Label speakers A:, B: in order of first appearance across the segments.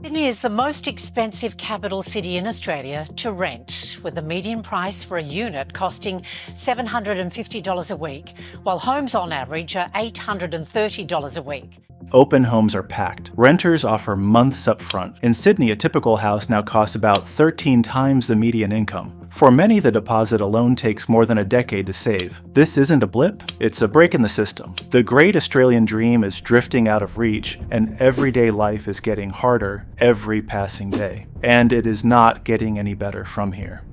A: Sydney is the most expensive capital city in Australia to rent, with the median price for a unit costing $750 a week, while homes on average are $830 a week.
B: Open homes are packed. Renters offer months up front. In Sydney, a typical house now costs about 13 times the median income. For many, the deposit alone takes more than a decade to save. This isn't a blip, it's a break in the system. The great Australian dream is drifting out of reach, and everyday life is getting harder every passing day. And it is not getting any better from here.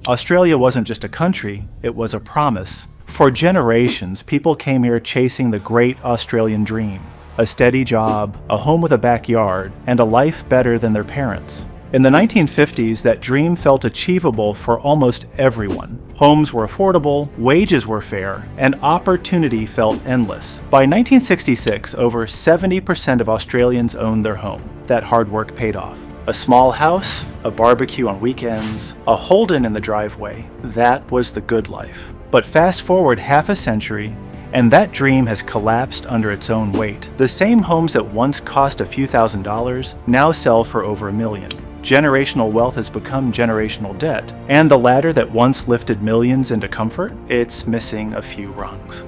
B: Australia wasn't just a country, it was a promise. For generations, people came here chasing the great Australian dream. A steady job, a home with a backyard, and a life better than their parents. In the 1950s, that dream felt achievable for almost everyone. Homes were affordable, wages were fair, and opportunity felt endless. By 1966, over 70% of Australians owned their home. That hard work paid off. A small house, a barbecue on weekends, a Holden in the driveway. That was the good life. But fast forward half a century, and that dream has collapsed under its own weight. The same homes that once cost a few $1,000s now sell for over $1 million. Generational wealth has become generational debt, and the ladder that once lifted millions into comfort, it's missing a few rungs.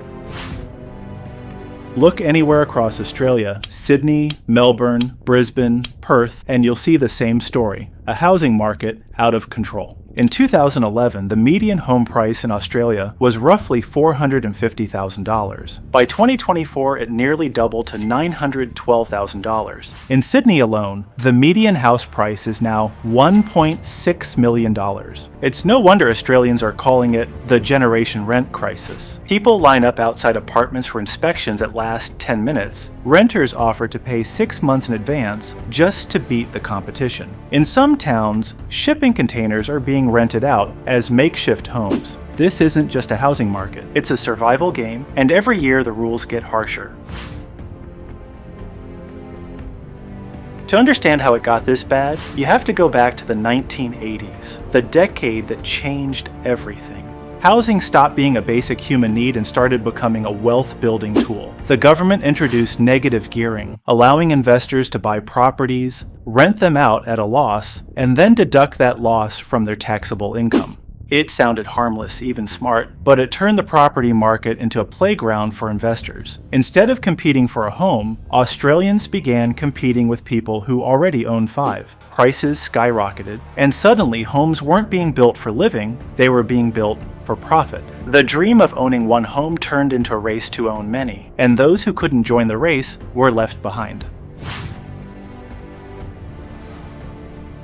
B: Look anywhere across Australia, Sydney, Melbourne, Brisbane, Perth, and you'll see the same story, a housing market out of control. In 2011, the median home price in Australia was roughly $450,000. By 2024, it nearly doubled to $912,000. In Sydney alone, the median house price is now $1.6 million. It's no wonder Australians are calling it the generation rent crisis. People line up outside apartments for inspections that last 10 minutes. Renters offer to pay 6 months in advance just to beat the competition. In some towns, shipping containers are being rented out as makeshift homes. This isn't just a housing market, it's a survival game, and every year the rules get harsher. To understand how it got this bad, you have to go back to the 1980s, the decade that changed everything. Housing stopped being a basic human need and started becoming a wealth-building tool. The government introduced negative gearing, allowing investors to buy properties, rent them out at a loss, and then deduct that loss from their taxable income. It sounded harmless, even smart, but it turned the property market into a playground for investors. Instead of competing for a home, Australians began competing with people who already owned 5. Prices skyrocketed, and suddenly homes weren't being built for living, they were being built for profit. The dream of owning one home turned into a race to own many, and those who couldn't join the race were left behind.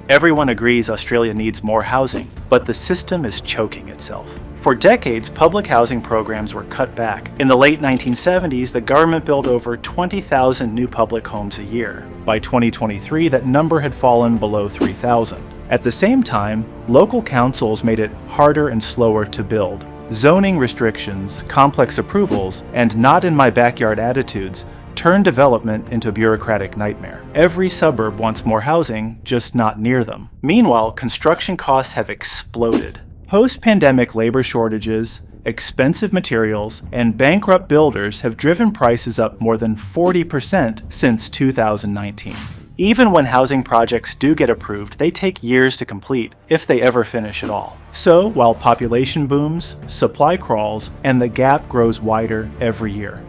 B: Everyone agrees Australia needs more housing, but the system is choking itself. For decades, public housing programs were cut back. In the late 1970s, the government built over 20,000 new public homes a year. By 2023, that number had fallen below 3,000. At the same time, local councils made it harder and slower to build. Zoning restrictions, complex approvals, and not-in-my-backyard attitudes turned development into a bureaucratic nightmare. Every suburb wants more housing, just not near them. Meanwhile, construction costs have exploded. Post-pandemic labor shortages, expensive materials, and bankrupt builders have driven prices up more than 40% since 2019. Even when housing projects do get approved, they take years to complete, if they ever finish at all. So, while population booms, supply crawls, and the gap grows wider every year.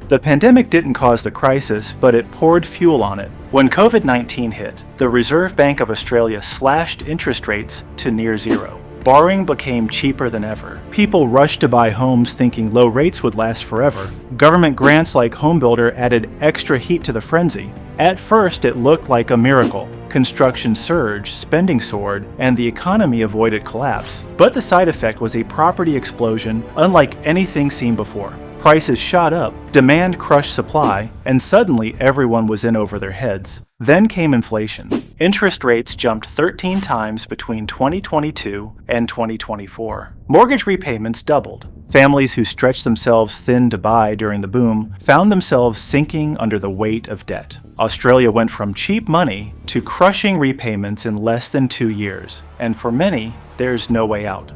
B: The pandemic didn't cause the crisis, but it poured fuel on it. When COVID-19 hit, the Reserve Bank of Australia slashed interest rates to near zero. Borrowing became cheaper than ever. People rushed to buy homes thinking low rates would last forever. Government grants like HomeBuilder added extra heat to the frenzy. At first, it looked like a miracle. Construction surged, spending soared, and the economy avoided collapse. But the side effect was a property explosion unlike anything seen before. Prices shot up, demand crushed supply, and suddenly everyone was in over their heads. Then came inflation. Interest rates jumped 13 times between 2022 and 2024. Mortgage repayments doubled. Families who stretched themselves thin to buy during the boom found themselves sinking under the weight of debt. Australia went from cheap money to crushing repayments in less than 2 years, and for many, there's no way out.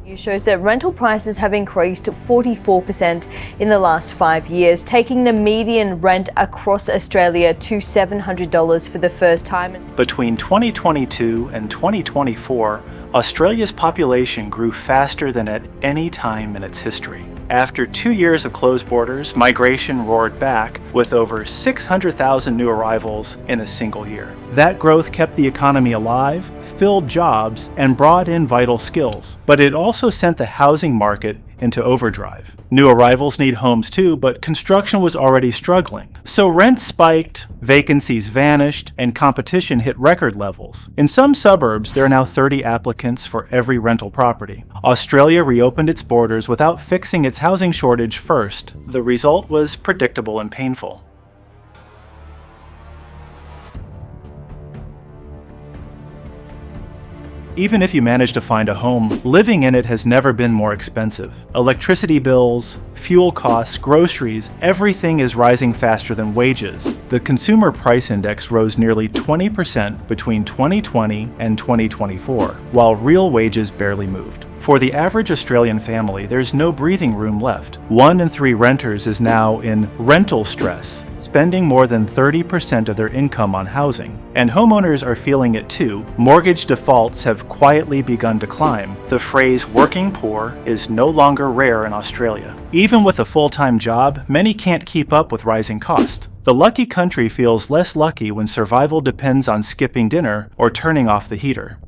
C: Shows that rental prices have increased 44% in the last 5 years, taking the median rent across Australia to $700 for the first time.
B: Between 2022 and 2024, Australia's population grew faster than at any time in its history. After 2 years of closed borders, migration roared back with over 600,000 new arrivals in a single year. That growth kept the economy alive, filled jobs, and brought in vital skills. But it also sent the housing market into overdrive. New arrivals need homes too, but construction was already struggling. So rents spiked, vacancies vanished, and competition hit record levels. In some suburbs, there are now 30 applicants for every rental property. Australia reopened its borders without fixing its housing shortage first. The result was predictable and painful. Even if you manage to find a home, living in it has never been more expensive. Electricity bills, fuel costs, groceries, everything is rising faster than wages. The Consumer Price Index rose nearly 20% between 2020 and 2024, while real wages barely moved. For the average Australian family, there's no breathing room left. 1 in 3 renters is now in rental stress, spending more than 30% of their income on housing. And homeowners are feeling it too. Mortgage defaults have quietly begun to climb. The phrase working poor is no longer rare in Australia. Even with a full-time job, many can't keep up with rising costs. The lucky country feels less lucky when survival depends on skipping dinner or turning off the heater.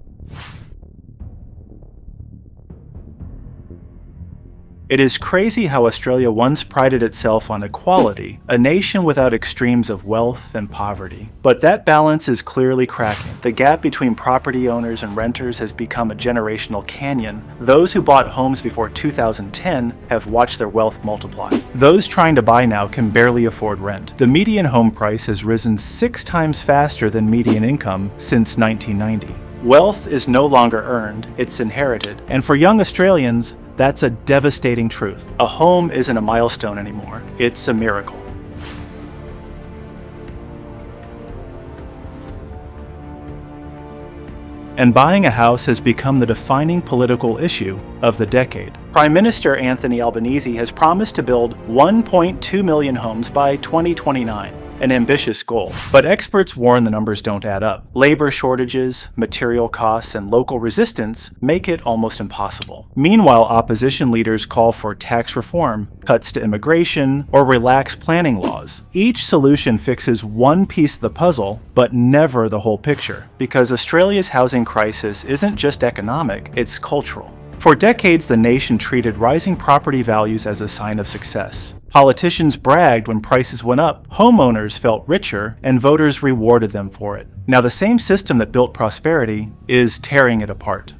B: It is crazy how Australia once prided itself on equality, a nation without extremes of wealth and poverty. But that balance is clearly cracking. The gap between property owners and renters has become a generational canyon. Those who bought homes before 2010 have watched their wealth multiply. Those trying to buy now can barely afford rent. The median home price has risen 6 times faster than median income since 1990. Wealth is no longer earned, it's inherited. And for young Australians, that's a devastating truth. A home isn't a milestone anymore, it's a miracle. And buying a house has become the defining political issue of the decade. Prime Minister Anthony Albanese has promised to build 1.2 million homes by 2029. An ambitious goal, but experts warn the numbers don't add up. Labor shortages, material costs, and local resistance make it almost impossible. Meanwhile, opposition leaders call for tax reform, cuts to immigration, or relaxed planning laws. Each solution fixes one piece of the puzzle, but never the whole picture, because Australia's housing crisis isn't just economic, it's cultural. For decades, the nation treated rising property values as a sign of success. Politicians bragged when prices went up, homeowners felt richer, and voters rewarded them for it. Now, the same system that built prosperity is tearing it apart.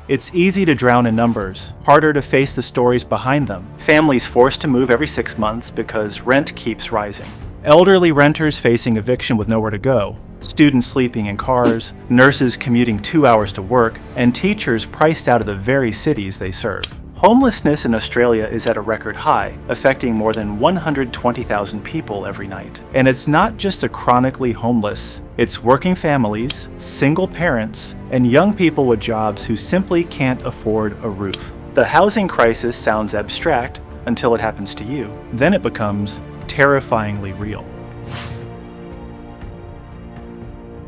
B: It's easy to drown in numbers, harder to face the stories behind them. Families forced to move every 6 months because rent keeps rising. Elderly renters facing eviction with nowhere to go. Students sleeping in cars, nurses commuting 2 hours to work, and teachers priced out of the very cities they serve. Homelessness in Australia is at a record high, affecting more than 120,000 people every night. And it's not just the chronically homeless, it's working families, single parents, and young people with jobs who simply can't afford a roof. The housing crisis sounds abstract until it happens to you. Then it becomes terrifyingly real.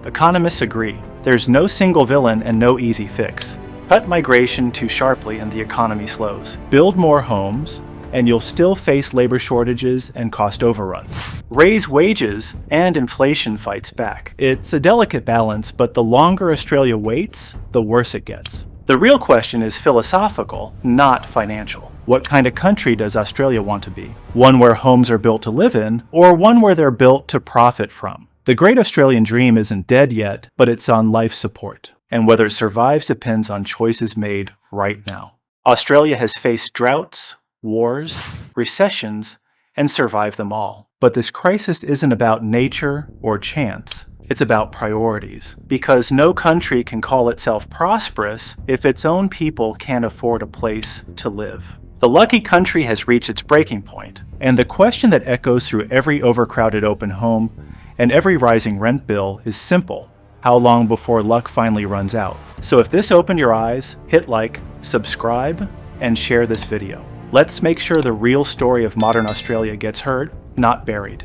B: Economists agree, there's no single villain and no easy fix. Cut migration too sharply and the economy slows. Build more homes, and you'll still face labor shortages and cost overruns. Raise wages, and inflation fights back. It's a delicate balance, but the longer Australia waits, the worse it gets. The real question is philosophical, not financial. What kind of country does Australia want to be? One where homes are built to live in, or one where they're built to profit from? The great Australian dream isn't dead yet, but it's on life support. And whether it survives depends on choices made right now. Australia has faced droughts, wars, recessions, and survived them all. But this crisis isn't about nature or chance. It's about priorities. Because no country can call itself prosperous if its own people can't afford a place to live. The lucky country has reached its breaking point, and the question that echoes through every overcrowded open home and every rising rent bill is simple. how long before luck finally runs out. So if this opened your eyes, hit like, subscribe, and share this video. Let's make sure the real story of modern Australia gets heard, not buried.